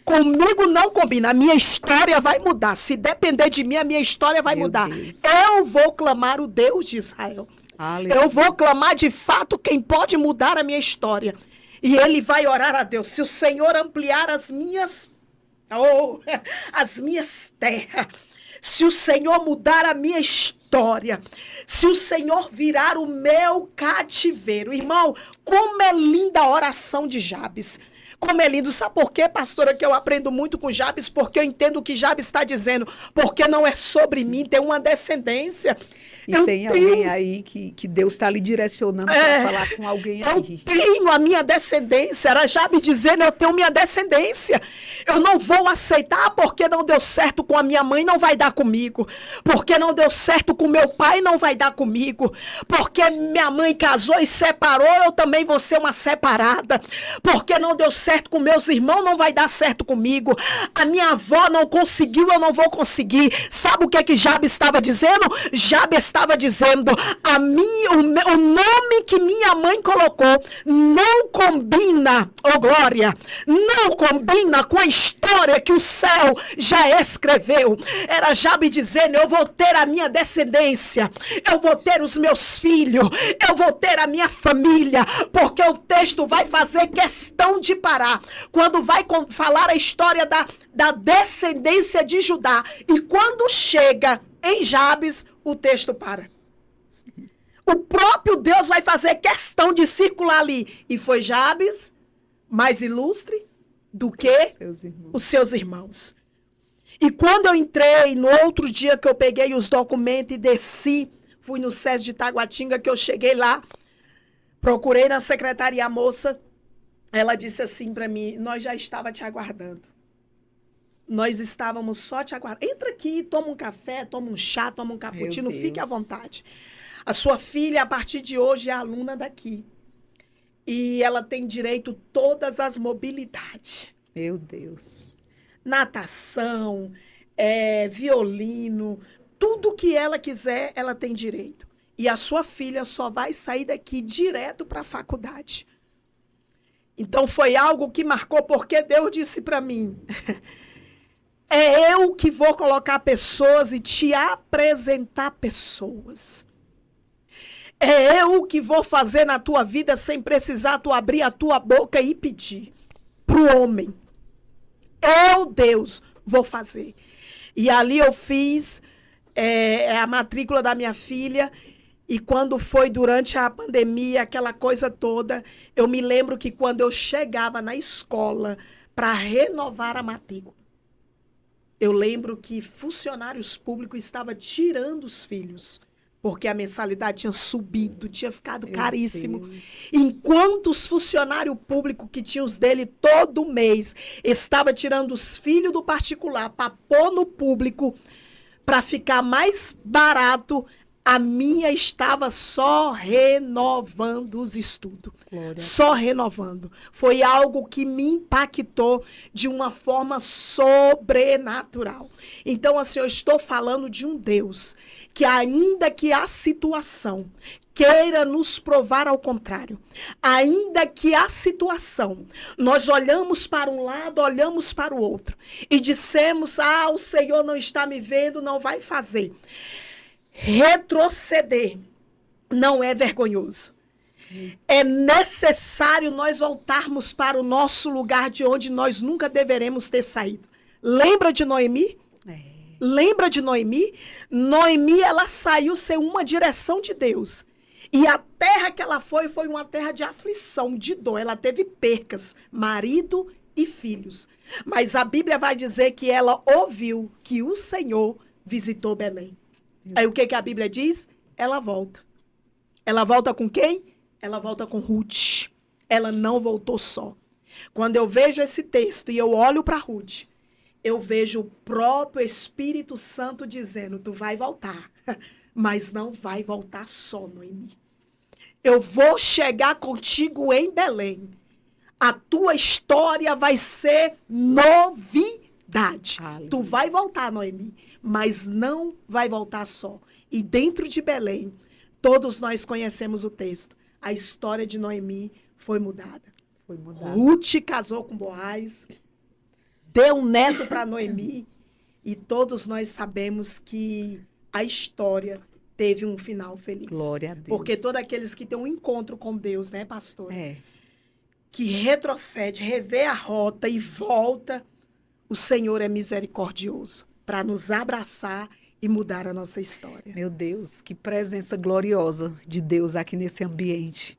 Comigo não combina. A minha história vai mudar. Se depender de mim, a minha história vai Meu mudar. Deus. Eu vou clamar o Deus de Israel. Aleluia. Eu vou clamar de fato quem pode mudar a minha história. E ele vai orar a Deus. Se o Senhor ampliar as minhas terras, se o Senhor mudar a minha história, se o Senhor virar o meu cativeiro. Irmão, como é linda a oração de Jabes. Como é lindo. Sabe por quê, pastora, que eu aprendo muito com Jabes? Porque eu entendo o que Jabes está dizendo. Porque não é sobre mim, tem uma descendência. E tem alguém aí que Deus está lhe direcionando para falar com alguém aí. Eu tenho a minha descendência. Era Jabes dizendo: eu tenho minha descendência. Eu não vou aceitar porque não deu certo com a minha mãe, não vai dar comigo. Porque não deu certo com meu pai, não vai dar comigo. Porque minha mãe casou e separou, eu também vou ser uma separada. Porque não deu certo com meus irmãos, não vai dar certo comigo. A minha avó não conseguiu, eu não vou conseguir. Sabe o que Jabes estava dizendo? Jabes estava dizendo: o nome que minha mãe colocou não combina, oh glória, não combina com a história que o céu já escreveu. Era Jabes dizendo: eu vou ter a minha descendência, eu vou ter os meus filhos, eu vou ter a minha família, porque o texto vai fazer questão de parar quando vai falar a história da descendência de Judá. E quando chega em Jabes, o texto para. O próprio Deus vai fazer questão de circular ali. E foi Jabes mais ilustre do que os seus irmãos. E quando eu entrei, no outro dia que eu peguei os documentos e desci, fui no SESI de Taguatinga, que eu cheguei lá, procurei na secretaria a moça, ela disse assim para mim: nós já estava te aguardando. Nós estávamos só te aguardando. Entra aqui, toma um café, toma um chá, toma um cappuccino, fique à vontade. A sua filha, a partir de hoje, é aluna daqui. E ela tem direito a todas as mobilidades. Meu Deus. Natação, violino, tudo que ela quiser, ela tem direito. E a sua filha só vai sair daqui direto para a faculdade. Então foi algo que marcou, porque Deus disse para mim: é eu que vou colocar pessoas e te apresentar pessoas. É eu que vou fazer na tua vida sem precisar tu abrir a tua boca e pedir pro homem. Eu, Deus, vou fazer. E ali eu fiz é a matrícula da minha filha. E quando foi durante a pandemia, aquela coisa toda, eu me lembro que quando eu chegava na escola para renovar a matrícula, eu lembro que funcionários públicos estavam tirando os filhos, porque a mensalidade tinha subido, tinha ficado caríssimo. Enquanto os funcionários públicos que tinham os dele todo mês estavam tirando os filhos do particular para pôr no público, para ficar mais barato, a minha estava só renovando os estudos. Só renovando. Foi algo que me impactou de uma forma sobrenatural. Então, assim, eu estou falando de um Deus que, ainda que a situação queira nos provar ao contrário, ainda que a situação, nós olhamos para um lado, olhamos para o outro e dissemos, o Senhor não está me vendo, não vai fazer. Retroceder não é vergonhoso. É necessário nós voltarmos para o nosso lugar de onde nós nunca deveremos ter saído. Lembra de Noemi? Lembra de Noemi? Noemi, ela saiu sem uma direção de Deus. E a terra que ela foi uma terra de aflição, de dor. Ela teve percas, marido e filhos. Mas a Bíblia vai dizer que ela ouviu que o Senhor visitou Belém. Aí o que a Bíblia diz? Ela volta. Ela volta com quem? Ela volta com Ruth. Ela não voltou só. Quando eu vejo esse texto e eu olho para Ruth, eu vejo o próprio Espírito Santo dizendo, tu vai voltar, mas não vai voltar só, Noemi. Eu vou chegar contigo em Belém. A tua história vai ser novidade. Aleluia. Tu vai voltar, Noemi, mas não vai voltar só. E dentro de Belém, todos nós conhecemos o texto. A história de Noemi foi mudada. Ruth casou com Boaz, deu um neto para Noemi, e todos nós sabemos que a história teve um final feliz. Glória a Deus. Porque todos aqueles que têm um encontro com Deus, né, pastor? Que retrocede, revê a rota e volta, o Senhor é misericordioso para nos abraçar e mudar a nossa história. Meu Deus, que presença gloriosa de Deus aqui nesse ambiente.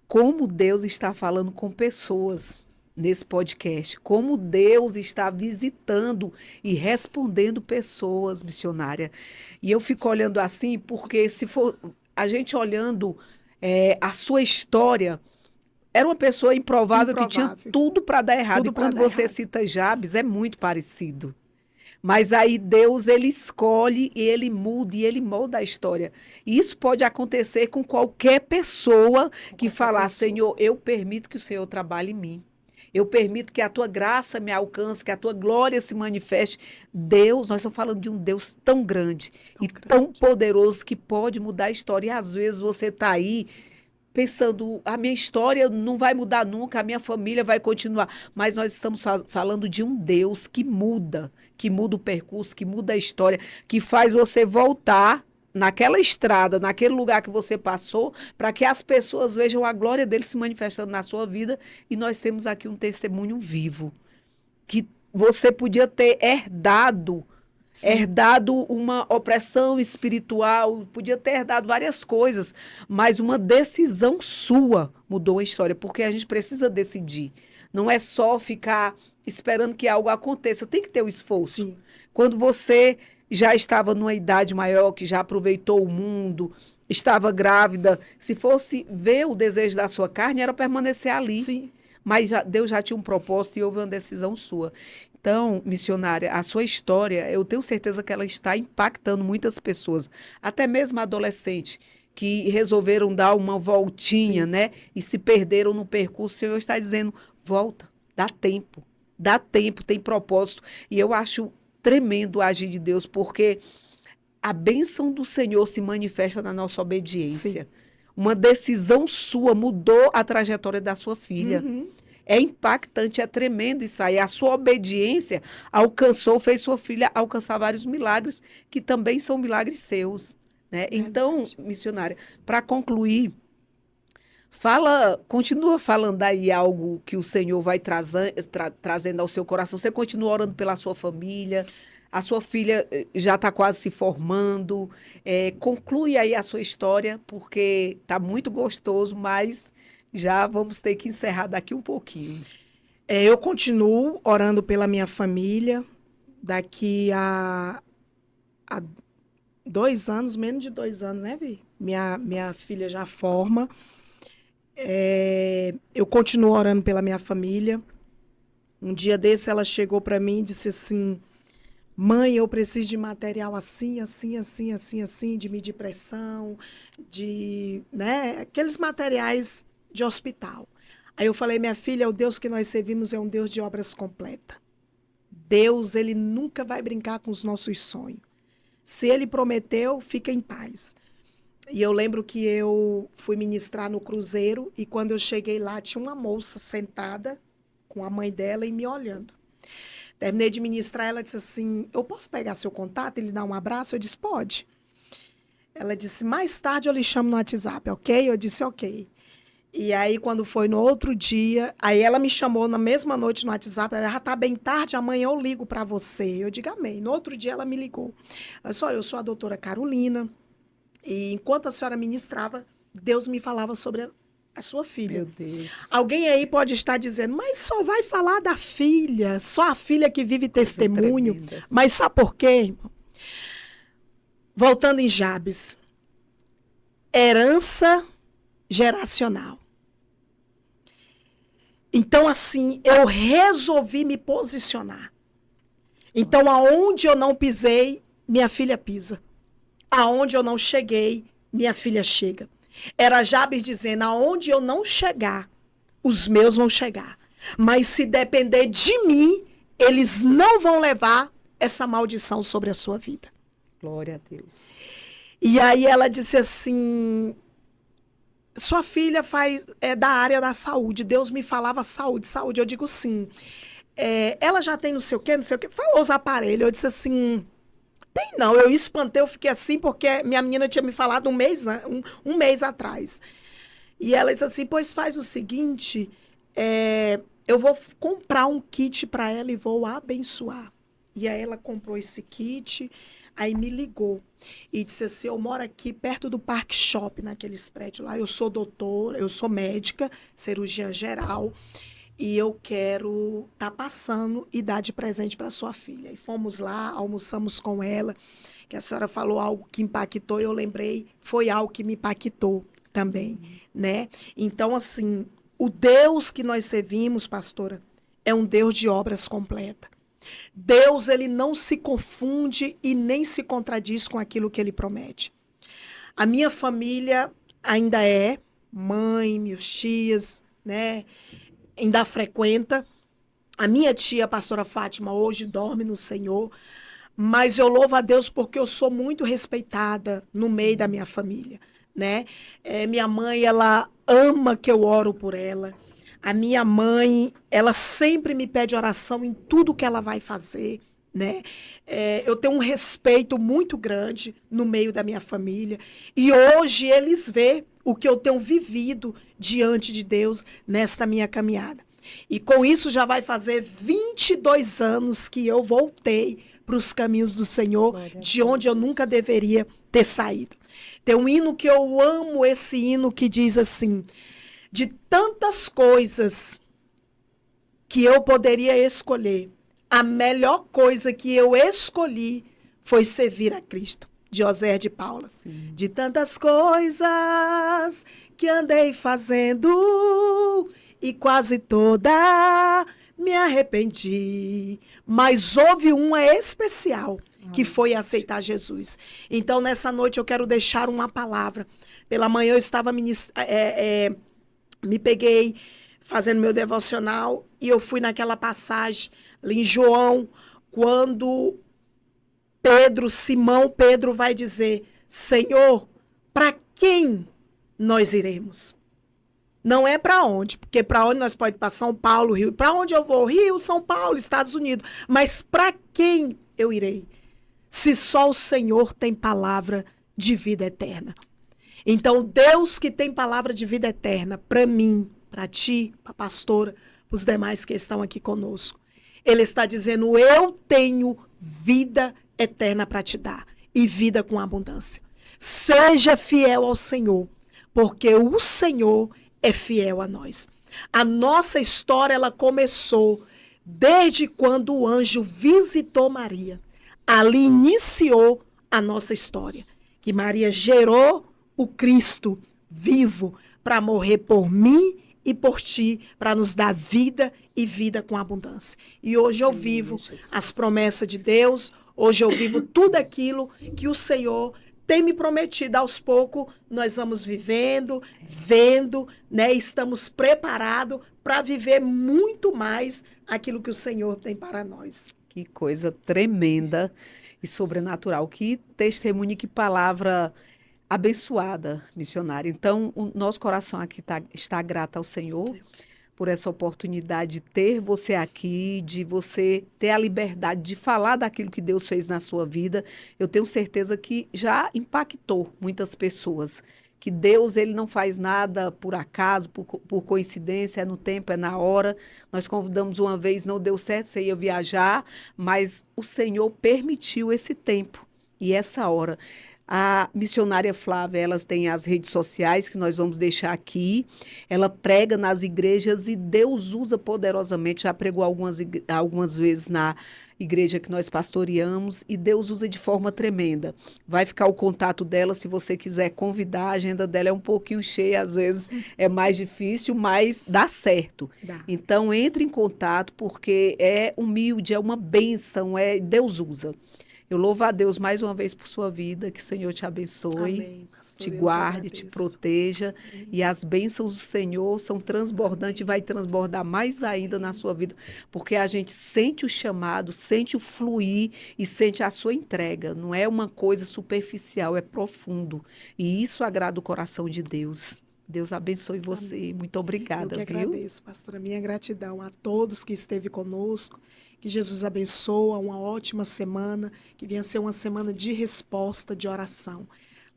Como Deus está falando com pessoas nesse podcast. Como Deus está visitando e respondendo pessoas, missionária. E eu fico olhando assim, porque se for a gente olhando a sua história, era uma pessoa improvável. Que tinha tudo para dar errado. E quando você cita Jabes, é muito parecido. Mas aí Deus, ele escolhe e ele muda e ele molda a história. E isso pode acontecer com qualquer pessoa que falar, Senhor, eu permito que o Senhor trabalhe em mim. Eu permito que a tua graça me alcance, que a tua glória se manifeste. Deus, nós estamos falando de um Deus tão grande tão poderoso que pode mudar a história. E às vezes você está aí pensando, a minha história não vai mudar nunca, a minha família vai continuar. Mas nós estamos falando de um Deus que muda o percurso, que muda a história, que faz você voltar naquela estrada, naquele lugar que você passou, para que as pessoas vejam a glória dele se manifestando na sua vida. E nós temos aqui um testemunho vivo, que você podia ter herdado uma opressão espiritual, podia ter herdado várias coisas, mas uma decisão sua mudou a história, porque a gente precisa decidir. Não é só ficar esperando que algo aconteça, tem que ter o esforço. Sim. Quando você já estava numa idade maior, que já aproveitou o mundo, estava grávida, se fosse ver o desejo da sua carne, era permanecer ali. Sim. Mas Deus já tinha um propósito e houve uma decisão sua. Então, missionária, a sua história, eu tenho certeza que ela está impactando muitas pessoas, até mesmo adolescentes, que resolveram dar uma voltinha, né? E se perderam no percurso. O Senhor está dizendo, volta, dá tempo, tem propósito. E eu acho tremendo o agir de Deus, porque a bênção do Senhor se manifesta na nossa obediência. Sim. Uma decisão sua mudou a trajetória da sua filha. Uhum. É impactante, é tremendo isso aí. A sua obediência fez sua filha alcançar vários milagres, que também são milagres seus, né? Então, missionária, para concluir, continua falando aí algo que o Senhor vai trazendo ao seu coração. Você continua orando pela sua família, A sua filha já está quase se formando. Conclui aí a sua história, porque está muito gostoso, mas já vamos ter que encerrar daqui um pouquinho. Eu continuo orando pela minha família. Daqui a 2 anos, menos de 2 anos, né, Vi? Minha filha já forma. Eu continuo orando pela minha família. Um dia desse ela chegou para mim e disse assim: mãe, eu preciso de material assim, assim, assim, assim, assim, de medir pressão, né, aqueles materiais de hospital. Aí eu falei: minha filha, o Deus que nós servimos é um Deus de obras completas. Deus, ele nunca vai brincar com os nossos sonhos. Se ele prometeu, fica em paz. E eu lembro que eu fui ministrar no cruzeiro e quando eu cheguei lá, tinha uma moça sentada com a mãe dela e me olhando. Terminei de ministrar, ela disse assim: eu posso pegar seu contato e lhe dar um abraço? Eu disse: pode. Ela disse: mais tarde eu lhe chamo no WhatsApp, ok? Eu disse: ok. E aí, quando foi no outro dia, aí ela me chamou na mesma noite no WhatsApp, ela: já tá bem tarde, amanhã eu ligo para você. Eu digo: amém. No outro dia ela me ligou. Ela disse: eu sou a doutora Carolina, e enquanto a senhora ministrava, Deus me falava sobre a sua filha. Meu Deus. Alguém aí pode estar dizendo: mas só vai falar da filha, só a filha que vive testemunho. Mas sabe por quê, irmão? Voltando em Jabes, herança geracional. Então, assim, eu resolvi me posicionar. Então, aonde eu não pisei, minha filha pisa. Aonde eu não cheguei, minha filha chega. Era Jabes dizendo: aonde eu não chegar, os meus vão chegar. Mas se depender de mim, eles não vão levar essa maldição sobre a sua vida. Glória a Deus. E aí ela disse assim: sua filha é da área da saúde. Deus me falava saúde. Eu digo sim. Ela já tem não sei o quê. Falou os aparelhos. Eu disse assim: tem não. Eu espantei, eu fiquei assim, porque minha menina tinha me falado um mês atrás. E ela disse assim: pois faz o seguinte, eu vou comprar um kit para ela e vou abençoar. E aí ela comprou esse kit, aí me ligou e disse assim: eu moro aqui perto do Parque Shop, naqueles prédios lá. Eu sou doutora, eu sou médica, cirurgiã geral, e eu quero estar passando e dar de presente para sua filha. E fomos lá, almoçamos com ela, que a senhora falou algo que impactou, eu lembrei, foi algo que me impactou também, né? Então, assim, o Deus que nós servimos, pastora, é um Deus de obras completas. Deus, ele não se confunde e nem se contradiz com aquilo que ele promete. A minha família ainda mãe, meus tias, né, ainda frequenta. A minha tia, a pastora Fátima, hoje dorme no Senhor, mas eu louvo a Deus porque eu sou muito respeitada no meio da minha família, né? Minha mãe, ela ama que eu oro por ela. A minha mãe, ela sempre me pede oração em tudo que ela vai fazer, né? Eu tenho um respeito muito grande no meio da minha família. E hoje eles veem o que eu tenho vivido diante de Deus nesta minha caminhada. E com isso já vai fazer 22 anos que eu voltei para os caminhos do Senhor, de onde eu nunca deveria ter saído. Tem um hino que eu amo, esse hino que diz assim: de tantas coisas que eu poderia escolher, a melhor coisa que eu escolhi foi servir a Cristo. De Oséias de Paula. Sim. De tantas coisas que andei fazendo e quase toda me arrependi. Mas houve uma especial, que foi aceitar Jesus. Então, nessa noite, eu quero deixar uma palavra. Pela manhã, eu estava me peguei fazendo meu devocional e eu fui naquela passagem ali em João, quando Simão Pedro vai dizer: Senhor, para quem nós iremos? Não é para onde, porque para onde nós podemos ir? Para São Paulo, Rio. Para onde eu vou? Rio, São Paulo, Estados Unidos. Mas para quem eu irei? Se só o Senhor tem palavra de vida eterna. Então, Deus que tem palavra de vida eterna, para mim, para ti, para a pastora, para os demais que estão aqui conosco, Ele está dizendo: eu tenho vida eterna para te dar e vida com abundância. Seja fiel ao Senhor, porque o Senhor é fiel a nós. A nossa história, ela começou desde quando o anjo visitou Maria. Ali iniciou a nossa história, que Maria gerou o Cristo vivo para morrer por mim e por ti, para nos dar vida e vida com abundância. E hoje eu vivo as promessas de Deus, hoje eu vivo tudo aquilo que o Senhor tem me prometido. Aos poucos nós vamos vivendo, vendo, né? Estamos preparados para viver muito mais aquilo que o Senhor tem para nós. Que coisa tremenda e sobrenatural. Que testemunho, que palavra abençoada, missionária. Então, o nosso coração aqui está grato ao Senhor por essa oportunidade de ter você aqui, de você ter a liberdade de falar daquilo que Deus fez na sua vida. Eu tenho certeza que já impactou muitas pessoas. Que Deus, ele não faz nada por acaso, por coincidência, é no tempo, é na hora. Nós convidamos uma vez, não deu certo, você ia viajar, mas o Senhor permitiu esse tempo e essa hora. A missionária Flávia, elas têm as redes sociais que nós vamos deixar aqui. Ela prega nas igrejas e Deus usa poderosamente. Já pregou algumas vezes na igreja que nós pastoreamos e Deus usa de forma tremenda. Vai ficar o contato dela se você quiser convidar. A agenda dela é um pouquinho cheia, às vezes é mais difícil, mas dá certo. Então, entre em contato porque é humilde, é uma bênção, Deus usa. Eu louvo a Deus mais uma vez por sua vida, que o Senhor te abençoe, Amém, pastor, te guarde, te proteja. E as bênçãos do Senhor são transbordantes e vai transbordar mais ainda na sua vida, porque a gente sente o chamado, sente o fluir e sente a sua entrega. Não é uma coisa superficial, é profundo. E isso agrada o coração de Deus. Deus abençoe você. Amém. Muito obrigada, Eu que viu? agradeço, pastora. Minha gratidão a todos que esteve conosco. Que Jesus abençoe, uma ótima semana, que venha ser uma semana de resposta, de oração.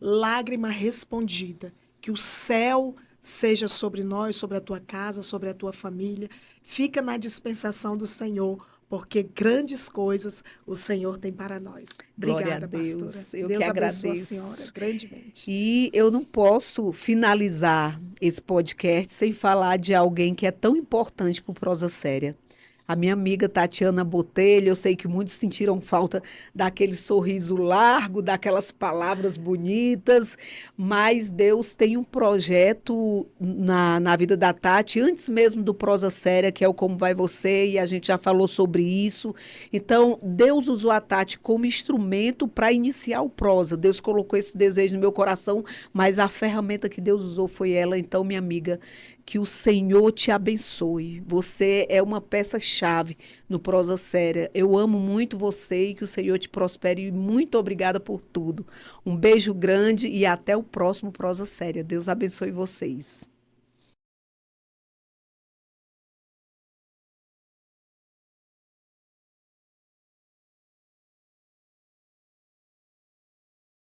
Lágrima respondida. Que o céu seja sobre nós, sobre a tua casa, sobre a tua família. Fica na dispensação do Senhor, porque grandes coisas o Senhor tem para nós. Obrigada, Deus. pastora. Eu Deus que abençoe agradeço. a senhora grandemente. E eu não posso finalizar esse podcast sem falar de alguém que é tão importante para o Prosa Séria. A minha amiga Tatiana Botelho, eu sei que muitos sentiram falta daquele sorriso largo, daquelas palavras bonitas, mas Deus tem um projeto na vida da Tati, antes mesmo do Prosa Séria, que é o Como Vai Você, e a gente já falou sobre isso. Então, Deus usou a Tati como instrumento para iniciar o Prosa. Deus colocou esse desejo no meu coração, mas a ferramenta que Deus usou foi ela. Então, minha amiga, que o Senhor te abençoe. Você é uma peça-chave no Prosa Séria. Eu amo muito você e que o Senhor te prospere. Muito obrigada por tudo. Um beijo grande e até o próximo Prosa Séria. Deus abençoe vocês.